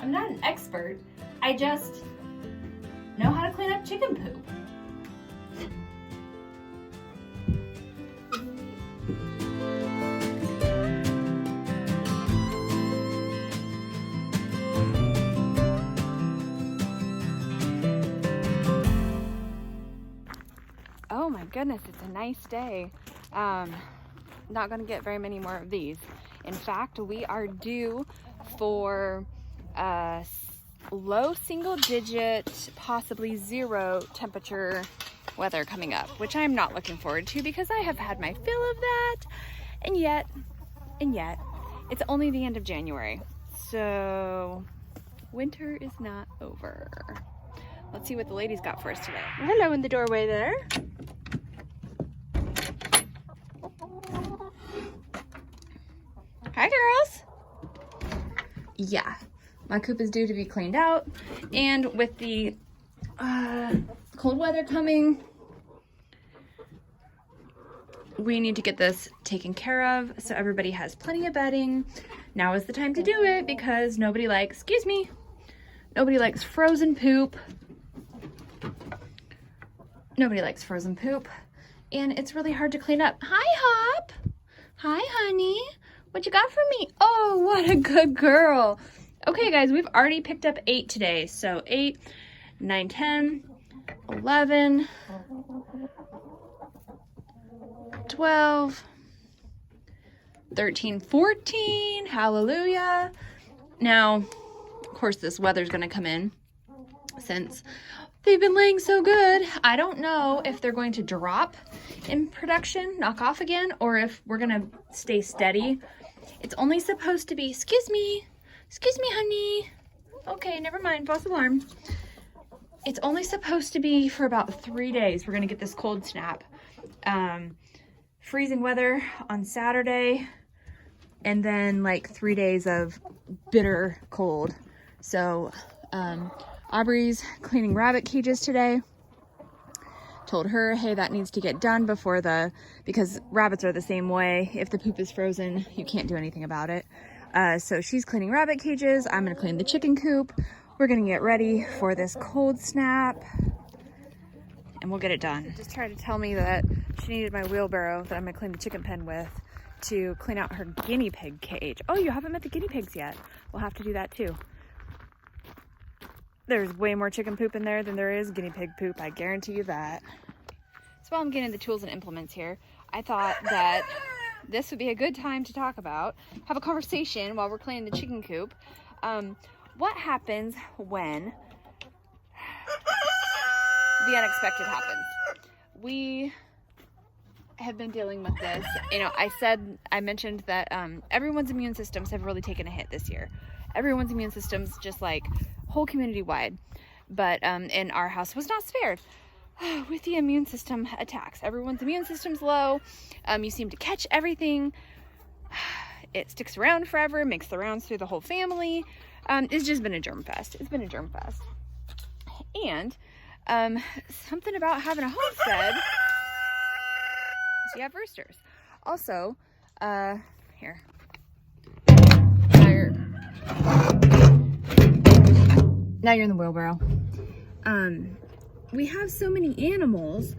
I'm not an expert. I just know how to clean up chicken poop. Oh my goodness, it's a nice day. Not gonna get very many more of these. In fact, we are due for low single digit, possibly 0 temperature weather coming up, which I'm not looking forward to because I have had my fill of that. And yet, it's only the end of January. So winter is not over. Let's see what the ladies got for us today. Hello in the doorway there. Hi, girls. Yeah, my coop is due to be cleaned out, and with the cold weather coming, we need to get this taken care of so everybody has plenty of bedding. Now is the time to do it because nobody likes, nobody likes frozen poop. Nobody likes frozen poop, and it's really hard to clean up. Hi, Hop. Hi, honey. What you got for me? Oh, what a good girl. Okay, guys, we've already picked up 8 today. So 8, 9, 10, 11, 12, 13, 14. Hallelujah. Now, of course, this weather's going to come in since they've been laying so good. I don't know if they're going to drop in production, knock off again, or if we're going to stay steady. It's only supposed to be, excuse me, honey. Okay, never mind, false alarm. It's only supposed to be for about 3 days. We're gonna get this cold snap. Freezing weather on Saturday, and then like 3 days of bitter cold. So Aubrey's cleaning rabbit cages today. Told her, hey, that needs to get done before because rabbits are the same way. If the poop is frozen, you can't do anything about it. So she's cleaning rabbit cages. I'm gonna clean the chicken coop. We're gonna get ready for this cold snap, and we'll get it done. Just tried to tell me that she needed my wheelbarrow that I'm gonna clean the chicken pen with to clean out her guinea pig cage. Oh, you haven't met the guinea pigs yet. We'll have to do that too. There's way more chicken poop in there than there is guinea pig poop, I guarantee you that. So while I'm getting the tools and implements here, I thought that this would be a good time to talk about, have a conversation while we're cleaning the chicken coop. What happens when the unexpected happens? We have been dealing with this. You know, I mentioned that everyone's immune systems have really taken a hit this year. Everyone's immune systems, just like whole community wide, but in our house was not spared with the immune system attacks. Everyone's immune system's low. You seem to catch everything. It sticks around forever, makes the rounds through the whole family. It's just been a germ fest. It's been a germ fest. And something about having a homestead is you have roosters. Also, here. Now you're in the wheelbarrow. We have so many animals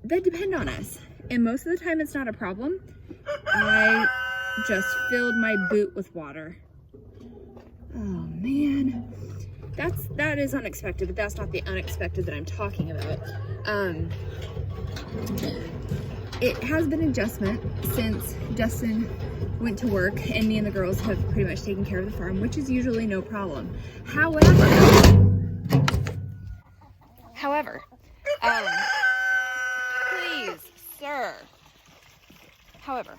that depend on us, and most of the time it's not a problem. I just filled my boot with water. Oh man, that is unexpected, but that's not the unexpected that I'm talking about. It has been an adjustment since Justin went to work, and me and the girls have pretty much taken care of the farm, which is usually no problem. However, please, sir. However,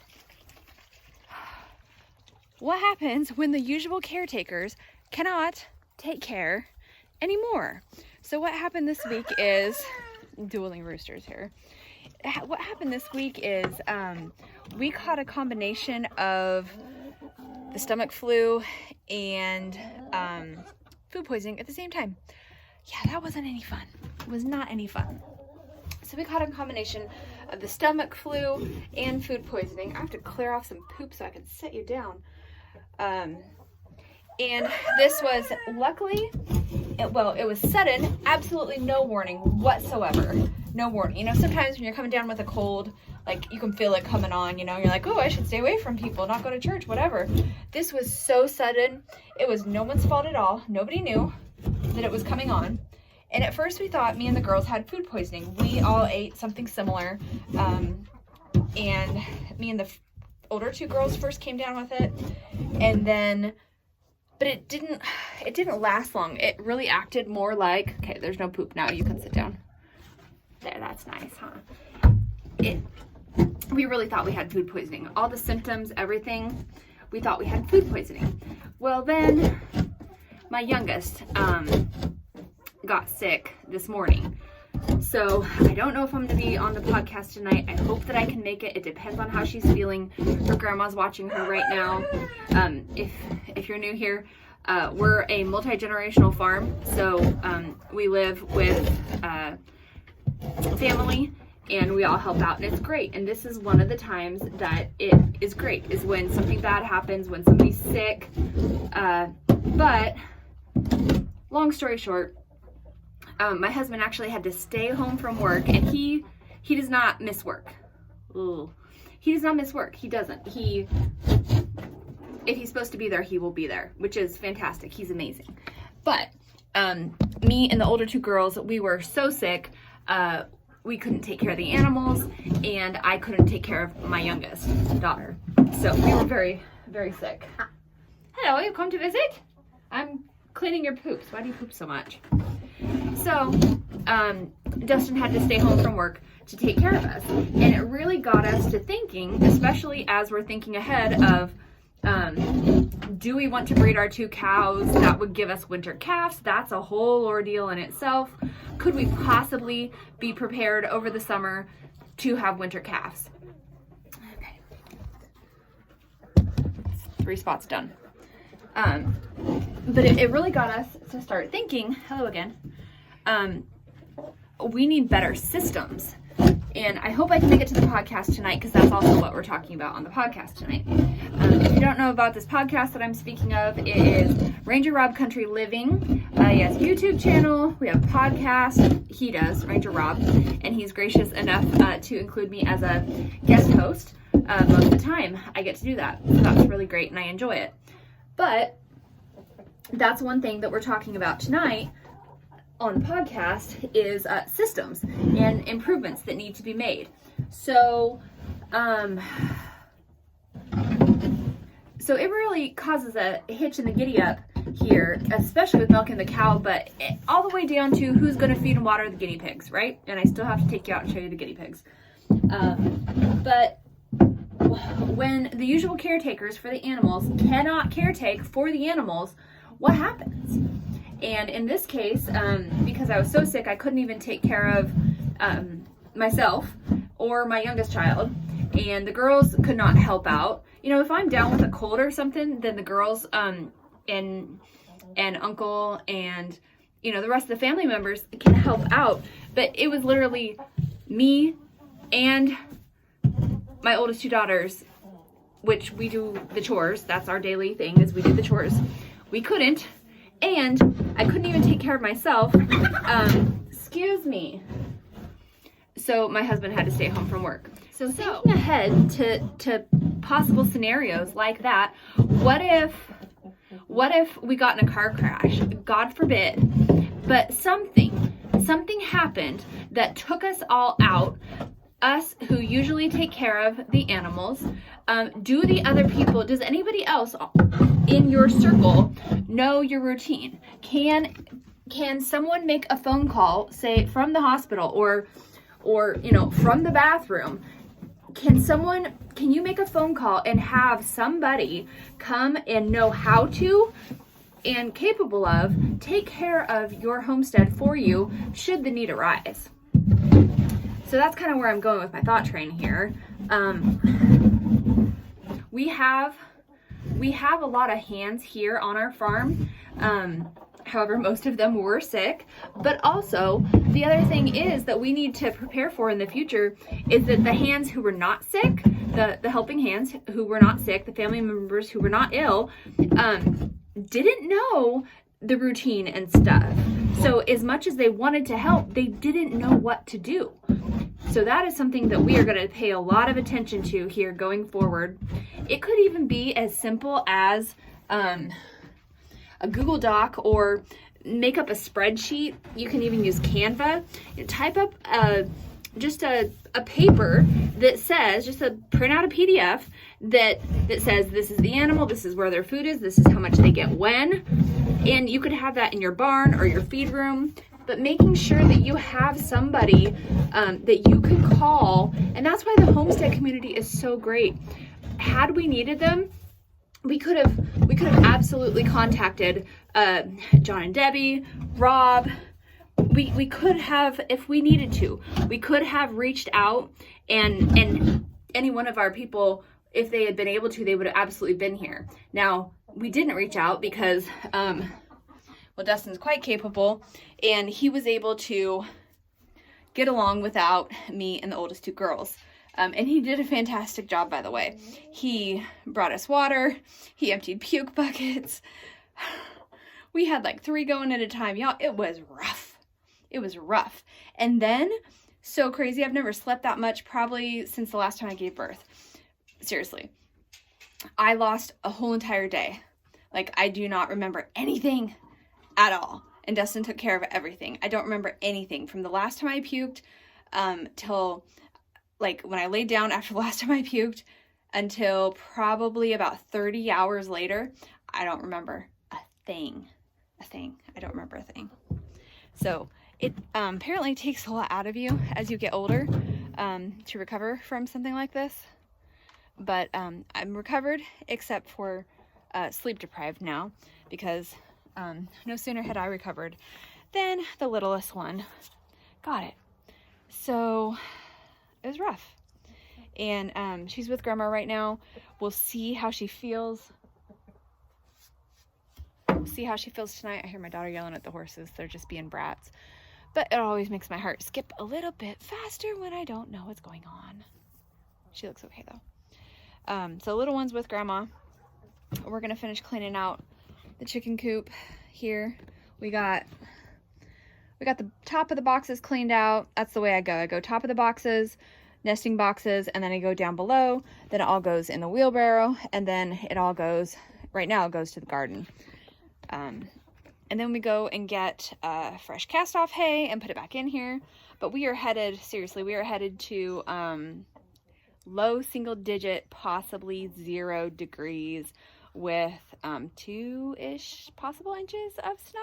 what happens when the usual caretakers cannot take care anymore? So what happened this week is, dueling roosters here. What happened this week is we caught a combination of the stomach flu and food poisoning at the same time. Yeah, that wasn't any fun. It was not any fun. So we caught a combination of the stomach flu and food poisoning. I have to clear off some poop so I can set you down. And this was luckily, it was sudden, absolutely no warning whatsoever. No warning. You know, sometimes when you're coming down with a cold, like you can feel it coming on, you know, you're like, oh, I should stay away from people, not go to church, whatever. This was so sudden. It was no one's fault at all. Nobody knew that it was coming on. And at first we thought me and the girls had food poisoning. We all ate something similar. And me and the older two girls first came down with it. And then, but it didn't last long. It really acted more like, okay, there's no poop now. You can sit down. There, that's nice, huh? We really thought we had food poisoning. All the symptoms, everything, we thought we had food poisoning. Well, then my youngest got sick this morning. So I don't know if I'm going to be on the podcast tonight. I hope that I can make it. It depends on how she's feeling. Her grandma's watching her right now. If you're new here, we're a multi-generational farm. So we live with family, and we all help out, and it's great. And this is one of the times that it is great, is when something bad happens, when somebody's sick. But long story short, my husband actually had to stay home from work, and he does not miss work. Ooh. He does not miss work. He doesn't. If he's supposed to be there, he will be there, which is fantastic. He's amazing. But me and the older two girls, we were so sick. We couldn't take care of the animals, and I couldn't take care of my youngest daughter. So we were very, very sick. Hello, you come to visit? I'm cleaning your poops. Why do you poop so much? So Dustin had to stay home from work to take care of us. And it really got us to thinking, especially as we're thinking ahead of, do we want to breed our 2 cows? That would give us winter calves. That's a whole ordeal in itself. Could we possibly be prepared over the summer to have winter calves? Okay. 3 spots done. But it really got us to start thinking, hello again, we need better systems. And I hope I can make it to the podcast tonight, because that's also what we're talking about on the podcast tonight. If you don't know about this podcast that I'm speaking of, it is Ranger Rob Country Living. He has a YouTube channel. We have a podcast. He does, Ranger Rob. And he's gracious enough to include me as a guest host. Most of the time, I get to do that. So that's really great, and I enjoy it. But that's one thing that we're talking about tonight on the podcast is systems and improvements that need to be made. So it really causes a hitch in the giddy up here, especially with milking the cow, but all the way down to who's going to feed and water the guinea pigs, right? And I still have to take you out and show you the guinea pigs. But when the usual caretakers for the animals cannot caretake for the animals, what happens? And in this case, because I was so sick, I couldn't even take care of myself or my youngest child, and the girls could not help out. You know, if I'm down with a cold or something, then the girls and uncle and, you know, the rest of the family members can help out. But it was literally me and my oldest 2 daughters, which we do the chores. That's our daily thing, is we do the chores. We couldn't. And I couldn't even take care of myself. Excuse me. So my husband had to stay home from work. So thinking ahead to possible scenarios like that, what if we got in a car crash? God forbid. But something happened that took us all out. Us who usually take care of the animals. Does anybody else in your circle know your routine? Can someone make a phone call, say from the hospital or you know, from the bathroom? Can you make a phone call and have somebody come and know how to and capable of take care of your homestead for you should the need arise? So that's kind of where I'm going with my thought train here. We have a lot of hands here on our farm. However, most of them were sick. But also, the other thing is that we need to prepare for in the future is that the hands who were not sick, the helping hands who were not sick, the family members who were not ill, didn't know the routine and stuff. So as much as they wanted to help, they didn't know what to do. So that is something that we are going to pay a lot of attention to here going forward. It could even be as simple as a Google Doc, or make up a spreadsheet. You can even use Canva. You type up just a paper that says, just print out a PDF that says this is the animal, this is where their food is, this is how much they get when. And you could have that in your barn or your feed room, but making sure that you have somebody that you can call. And that's why the homestead community is so great. Had we needed them, we could have absolutely contacted John and Debbie, Rob. We could have, if we needed to, we could have reached out, and any one of our people, if they had been able to, they would have absolutely been here. Now, we didn't reach out because, well, Dustin's quite capable, and he was able to get along without me and the oldest two girls. And he did a fantastic job, by the way. He brought us water. He emptied puke buckets. We had like 3 going at a time. Y'all, it was rough. It was rough. And then, so crazy, I've never slept that much probably since the last time I gave birth. Seriously. I lost a whole entire day. Like, I do not remember anything at all. And Dustin took care of everything. I don't remember anything from the last time I puked till, like, when I laid down after the last time I puked until probably about 30 hours later. I don't remember a thing. I don't remember a thing. So it apparently takes a lot out of you as you get older to recover from something like this. But I'm recovered, except for sleep deprived now, because no sooner had I recovered than the littlest one got it. So it was rough. And she's with Grandma right now. We'll see how she feels. We'll see how she feels tonight. I hear my daughter yelling at the horses. They're just being brats. But it always makes my heart skip a little bit faster when I don't know what's going on. She looks okay though. So little one's with Grandma. We're gonna finish cleaning out the chicken coop here. We got the top of the boxes cleaned out. That's the way I go. I go top of the boxes, nesting boxes, and then I go down below. Then it all goes in the wheelbarrow, and then it all goes, right now it goes to the garden. And then we go and get fresh cast off hay and put it back in here. But we are headed, seriously, we are headed to low single digit, possibly 0 degrees with 2-ish possible inches of snow,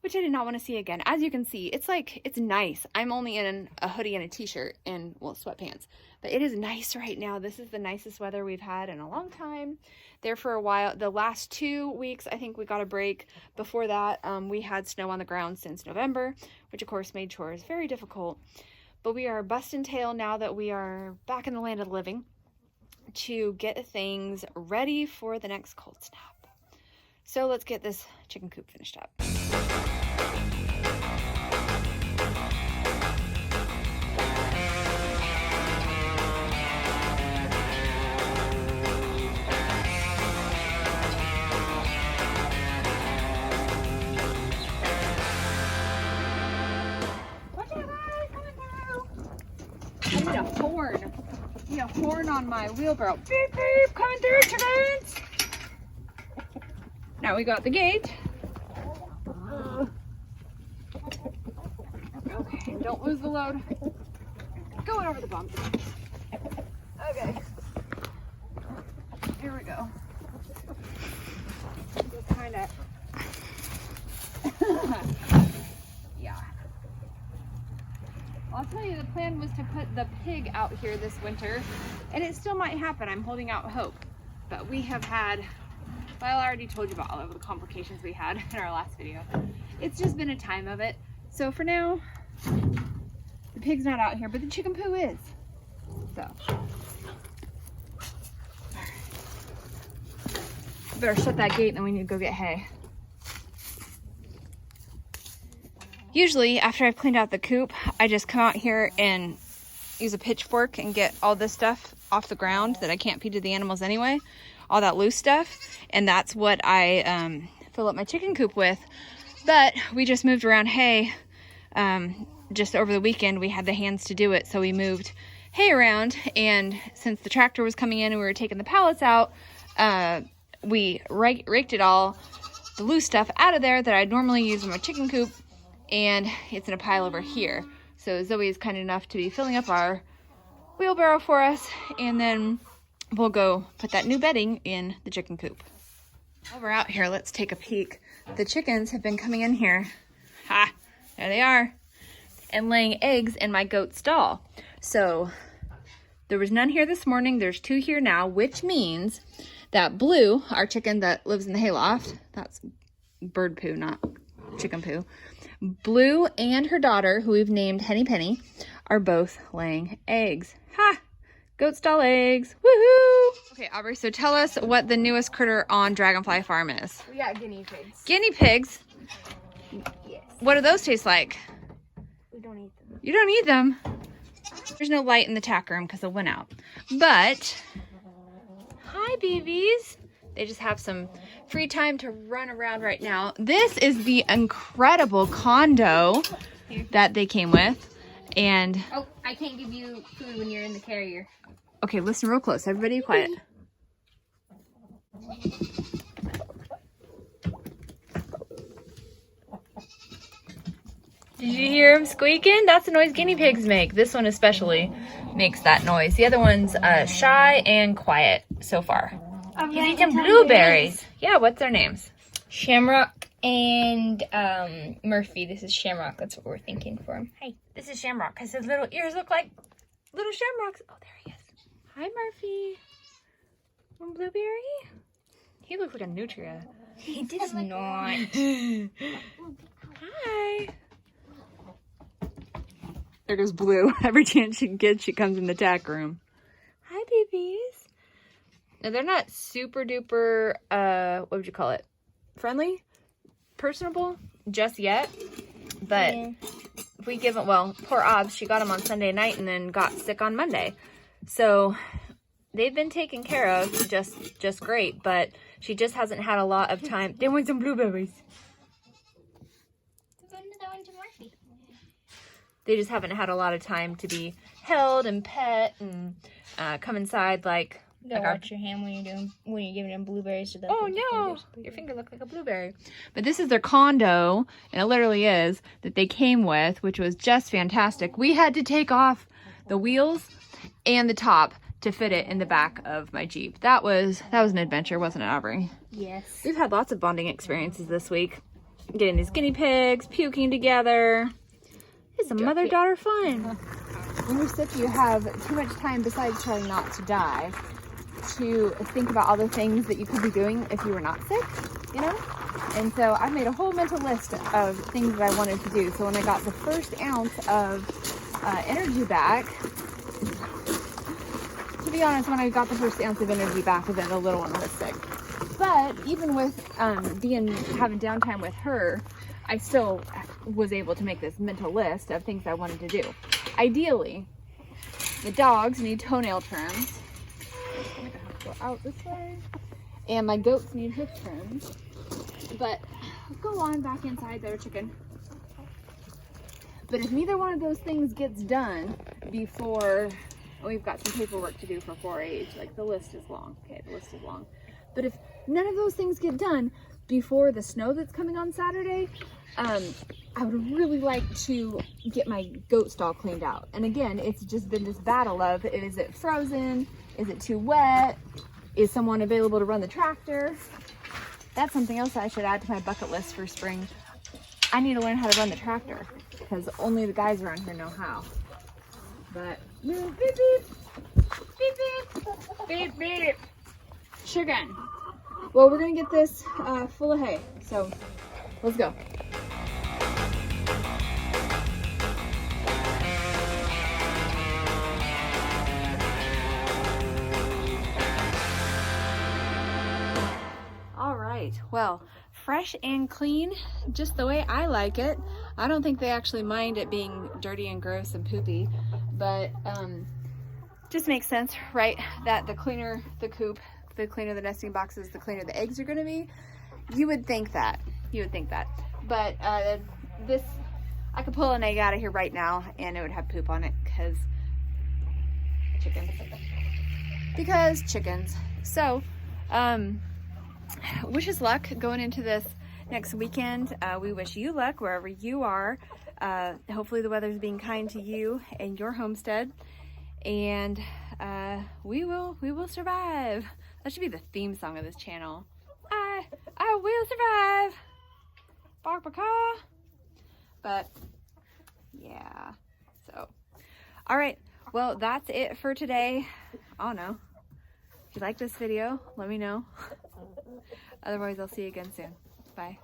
which I did not want to see again. As you can see, it's like, it's nice. I'm only in a hoodie and a t-shirt and, well, sweatpants, but it is nice right now. This is the nicest weather we've had in a long time. There for a while, the last 2 weeks, I think we got a break. Before that, we had snow on the ground since November, which of course made chores very difficult. But we are busting tail now that we are back in the land of the living to get things ready for the next cold snap. So let's get this chicken coop finished up. I need a horn. I need a horn on my wheelbarrow. Beep, beep, coming through, chickens. Now we got the gate. Okay, don't lose the load. Going over the bump. Okay. Here we go. Just kind of. Yeah. I'll tell you, the plan was to put the pig out here this winter, and it still might happen. I'm holding out hope. But we have had, well, I already told you about all of the complications we had in our last video. It's just been a time of it. So for now, the pig's not out here, but the chicken poo is. So. Better shut that gate, and then we need to go get hay. Usually, after I've cleaned out the coop, I just come out here and use a pitchfork and get all this stuff off the ground that I can't feed to the animals anyway. all that loose stuff, and that's what I fill up my chicken coop with. But we just moved around hay just over the weekend. We had the hands to do it, so we moved hay around, and since the tractor was coming in and we were taking the pallets out, we raked it all, the loose stuff out of there that I'd normally use in my chicken coop, and it's in a pile over here. So Zoe is kind enough to be filling up our wheelbarrow for us, and then we'll go put that new bedding in the chicken coop. While we're out here, let's take a peek. The chickens have been coming in here. Ha! There they are. And laying eggs in my goat stall. So there was none here this morning. There's 2 here now, which means that Blue, our chicken that lives in the hayloft, that's bird poo, not chicken poo. Blue and her daughter, who we've named Henny Penny, are both laying eggs. Ha! Goat stall eggs. Woohoo! Okay, Aubrey, so tell us what the newest critter on Dragonfly Farm is. We got guinea pigs. Guinea pigs? Yes. What do those taste like? We don't eat them. You don't eat them? There's no light in the tack room because it went out. But, hi babies. They just have some free time to run around right now. This is the incredible condo that they came with. And oh, I can't give you food when you're in the carrier. Okay, listen real close. Everybody be quiet. Did you hear him squeaking? That's the noise guinea pigs make. This one especially makes that noise. The other one's shy and quiet so far. He's eating blueberries. Yeah, what's their names? Shamrock and Murphy. This is Shamrock. That's what we're thinking for him. Hi. This is Shamrock because his little ears look like little shamrocks. Oh, there he is. Hi, Murphy. Want blueberry? He looks like a nutria. He does not. Hi. There goes Blue. Every chance she gets, she comes in the tack room. Hi, babies. Now, they're not super duper, what would you call it? Friendly? Personable? Just yet. But if we give them, well, poor Obs, she got them on Sunday night and then got sick on Monday. So they've been taken care of just great, but she just hasn't had a lot of time. They want some blueberries. They just haven't had a lot of time to be held and pet and come inside like. Don't watch your hand when you're giving them blueberries to them. Oh no, your finger looked like a blueberry. But this is their condo, and it literally is, that they came with, which was just fantastic. We had to take off the wheels and the top to fit it in the back of my Jeep. That was an adventure, wasn't it, Aubrey? Yes. We've had lots of bonding experiences this week. Getting these guinea pigs, puking together. It's some mother-daughter fun. When you're sick, you have too much time besides trying not to die to think about all the things that you could be doing if you were not sick, you know? And so I made a whole mental list of things that I wanted to do. So when I got the first ounce of energy back, to be honest, when I got the first ounce of energy back, then the little one was sick. But even with having downtime with her, I still was able to make this mental list of things I wanted to do. Ideally, the dogs need toenail trims. I'm gonna have to go out this way. And my goats need hoof trims. But go on back inside there, chicken. But if neither one of those things gets done before, we've got some paperwork to do for 4-H. Like, the list is long. Okay, the list is long. But if none of those things get done before the snow that's coming on Saturday, I would really like to get my goat stall cleaned out. And again, it's just been this battle of, is it frozen? Is it too wet? Is someone available to run the tractor? That's something else I should add to my bucket list for spring. I need to learn how to run the tractor because only the guys around here know how. But, beep, beep, beep, beep, beep, beep. Sugar. Well, we're gonna get this full of hay, so let's go. All right, well, fresh and clean, just the way I like it. I don't think they actually mind it being dirty and gross and poopy, but just makes sense, right? That the cleaner the coop, the cleaner the nesting boxes, the cleaner the eggs are going to be. You would think that. But this, I could pull an egg out of here right now and it would have poop on it because chickens. So, wish us luck going into this next weekend. We wish you luck wherever you are. Hopefully the weather's being kind to you and your homestead, and we will survive. That should be the theme song of this channel. I will survive. Bark macaw. But yeah, so all right, well, that's it for today. I don't know, if you like this video, let me know. Otherwise, I'll see you again soon. Bye.